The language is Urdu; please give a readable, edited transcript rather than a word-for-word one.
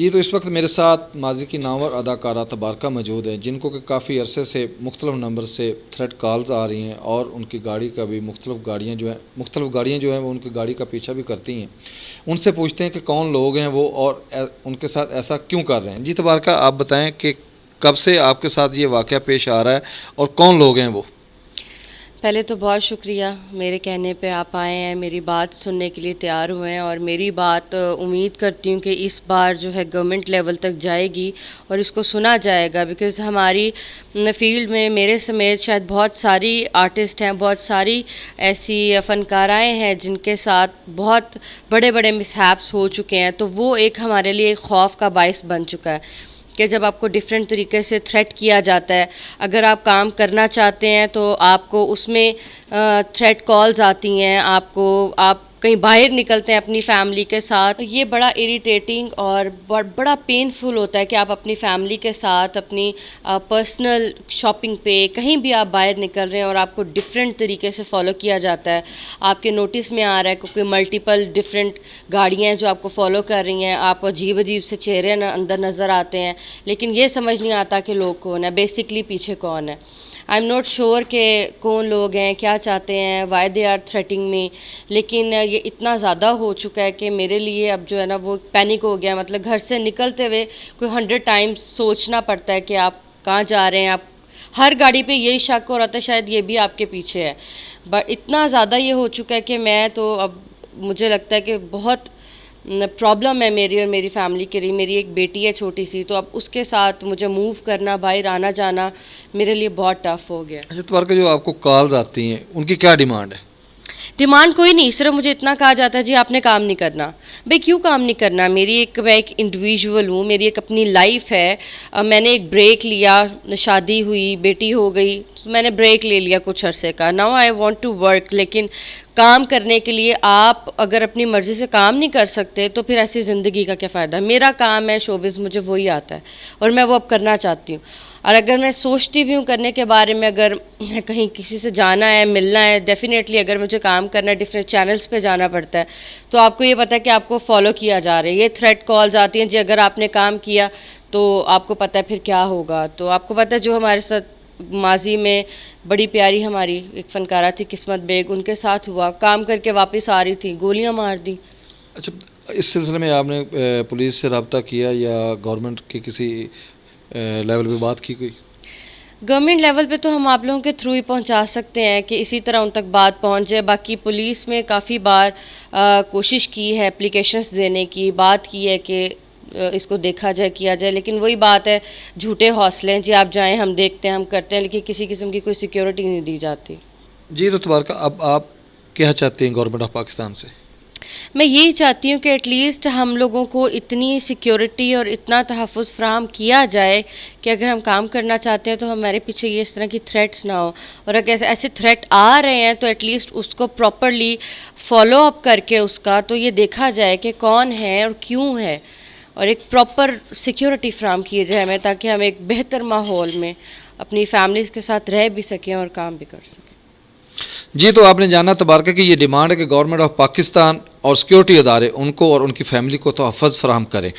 جی تو اس وقت میرے ساتھ ماضی کی نامور اداکارہ تبارکہ موجود ہیں، جن کو کہ کافی عرصے سے مختلف نمبر سے تھریٹ کالز آ رہی ہیں اور ان کی گاڑی کا بھی مختلف گاڑیاں جو ہیں وہ ان کی گاڑی کا پیچھا بھی کرتی ہیں۔ ان سے پوچھتے ہیں کہ کون لوگ ہیں وہ اور ان کے ساتھ ایسا کیوں کر رہے ہیں۔ جی تبارکہ، آپ بتائیں کہ کب سے آپ کے ساتھ یہ واقعہ پیش آ رہا ہے اور کون لوگ ہیں وہ؟ پہلے تو بہت شکریہ، میرے کہنے پہ آپ آئے ہیں، میری بات سننے کے لیے تیار ہوئے ہیں، اور میری بات امید کرتی ہوں کہ اس بار جو ہے گورنمنٹ لیول تک جائے گی اور اس کو سنا جائے گا، بیکاز ہماری فیلڈ میں میرے سمیت شاید بہت ساری آرٹسٹ ہیں، بہت ساری ایسی فنکارائیں ہیں جن کے ساتھ بہت بڑے بڑے مسہیپس ہو چکے ہیں، تو وہ ایک ہمارے لیے ایک خوف کا باعث بن چکا ہے کہ جب آپ کو ڈیفرنٹ طریقے سے تھریٹ کیا جاتا ہے، اگر آپ کام کرنا چاہتے ہیں تو آپ کو اس میں تھریٹ کالز آتی ہیں، آپ کہیں باہر نکلتے ہیں اپنی فیملی کے ساتھ، یہ بڑا اریٹیٹنگ اور بڑا پینفل ہوتا ہے کہ آپ اپنی فیملی کے ساتھ اپنی پرسنل شاپنگ پہ کہیں بھی آپ باہر نکل رہے ہیں اور آپ کو ڈفرینٹ طریقے سے فالو کیا جاتا ہے، آپ کے نوٹس میں آ رہا ہے کیونکہ ملٹیپل ڈفرینٹ گاڑیاں ہیں جو آپ کو فالو کر رہی ہیں، آپ عجیب عجیب سے چہرے اندر نظر آتے ہیں، لیکن یہ سمجھ نہیں آتا کہ لوگ کون ہیں، بیسکلی پیچھے کون ہے۔ آئی ایم ناٹ شیور کہ کون لوگ ہیں، کیا چاہتے ہیں، وائی دے آر تھریٹنگ می، لیکن یہ اتنا زیادہ ہو چکا ہے کہ میرے لیے اب جو ہے نا وہ پینک ہو گیا، مطلب گھر سے نکلتے ہوئے کوئی 100 ٹائمز سوچنا پڑتا ہے کہ آپ کہاں جا رہے ہیں، آپ ہر گاڑی پہ یہی شک ہو رہا تھا شاید یہ بھی آپ کے پیچھے ہے، بٹ اتنا زیادہ یہ ہو چکا ہے کہ میں تو اب مجھے لگتا ہے کہ بہت پرابلم ہے میری اور میری فیملی کے لیے، میری ایک بیٹی ہے چھوٹی سی، تو اب اس کے ساتھ مجھے موو کرنا، باہر آنا جانا میرے لیے بہت ٹف ہو گیا۔ اچھا تبارکہ، جو آپ کو کالز آتی ہیں ان کی کیا ڈیمانڈ ہے؟ ڈیمانڈ کوئی نہیں، صرف مجھے اتنا کہا جاتا ہے جی آپ نے کام نہیں کرنا۔ بھئی کیوں کام نہیں کرنا؟ میں ایک انڈیویژول ہوں، میری ایک اپنی لائف ہے، میں نے ایک بریک لیا، شادی ہوئی، بیٹی ہو گئی، میں نے بریک لے لیا کچھ عرصے کا، now I want to work, لیکن کام کرنے کے لیے آپ اگر اپنی مرضی سے کام نہیں کر سکتے تو پھر ایسی زندگی کا کیا فائدہ؟ میرا کام ہے شوبز، مجھے وہی آتا ہے اور میں وہ اب کرنا چاہتی ہوں، اور اگر میں سوچتی بھی ہوں کرنے کے بارے میں، اگر کہیں کسی سے جانا ہے، ملنا ہے، ڈیفینیٹلی اگر مجھے کام کرنا ہے ڈفرینٹ چینلز پہ جانا پڑتا ہے، تو آپ کو یہ پتہ ہے کہ آپ کو فالو کیا جا رہا ہے، یہ تھریٹ کالز آتی ہیں جی اگر آپ نے کام کیا تو آپ کو پتہ ہے پھر کیا ہوگا۔ تو آپ کو پتہ ہے جو ہمارے ساتھ ماضی میں بڑی پیاری ہماری ایک فنکارہ تھی قسمت بیگ، ان کے ساتھ ہوا، کام کر کے واپس آ رہی تھی، گولیاں مار دیں۔ اچھا، اس سلسلے میں آپ نے پولیس سے رابطہ کیا یا گورنمنٹ کے کسی لیول پہ بات کی کوئی؟ گورنمنٹ لیول پہ تو ہم آپ لوگوں کے تھرو ہی پہنچا سکتے ہیں کہ اسی طرح ان تک بات پہنچ جائے، باقی پولیس میں کافی بار کوشش کی ہے اپلیکیشنز دینے کی، بات کی ہے کہ اس کو دیکھا جائے، کیا جائے، لیکن وہی بات ہے جھوٹے حوصلے ہیں جی، آپ جائیں، ہم دیکھتے ہیں، ہم کرتے ہیں، لیکن کسی قسم کی کوئی سیکیورٹی نہیں دی جاتی۔ جی تو تبارکہ، اب آپ کیا چاہتے ہیں گورنمنٹ آف پاکستان سے؟ میں یہی چاہتی ہوں کہ ایٹ لیسٹ ہم لوگوں کو اتنی سیکیورٹی اور اتنا تحفظ فراہم کیا جائے کہ اگر ہم کام کرنا چاہتے ہیں تو ہمارے پیچھے یہ اس طرح کی تھریٹس نہ ہو، اور اگر ایسے تھریٹ آ رہے ہیں تو ایٹ لیسٹ اس کو پراپرلی فالو اپ کر کے اس کا تو یہ دیکھا جائے کہ کون ہے اور کیوں ہے، اور ایک پراپر سیکیورٹی فراہم کی جائے ہمیں، تاکہ ہم ایک بہتر ماحول میں اپنی فیملیز کے ساتھ رہ بھی سکیں اور کام بھی کر سکیں۔ جی تو آپ نے جانا تبارکہ کہ یہ ڈیمانڈ ہے کہ گورنمنٹ آف پاکستان اور سیکیورٹی ادارے ان کو اور ان کی فیملی کو تحفظ فراہم کریں۔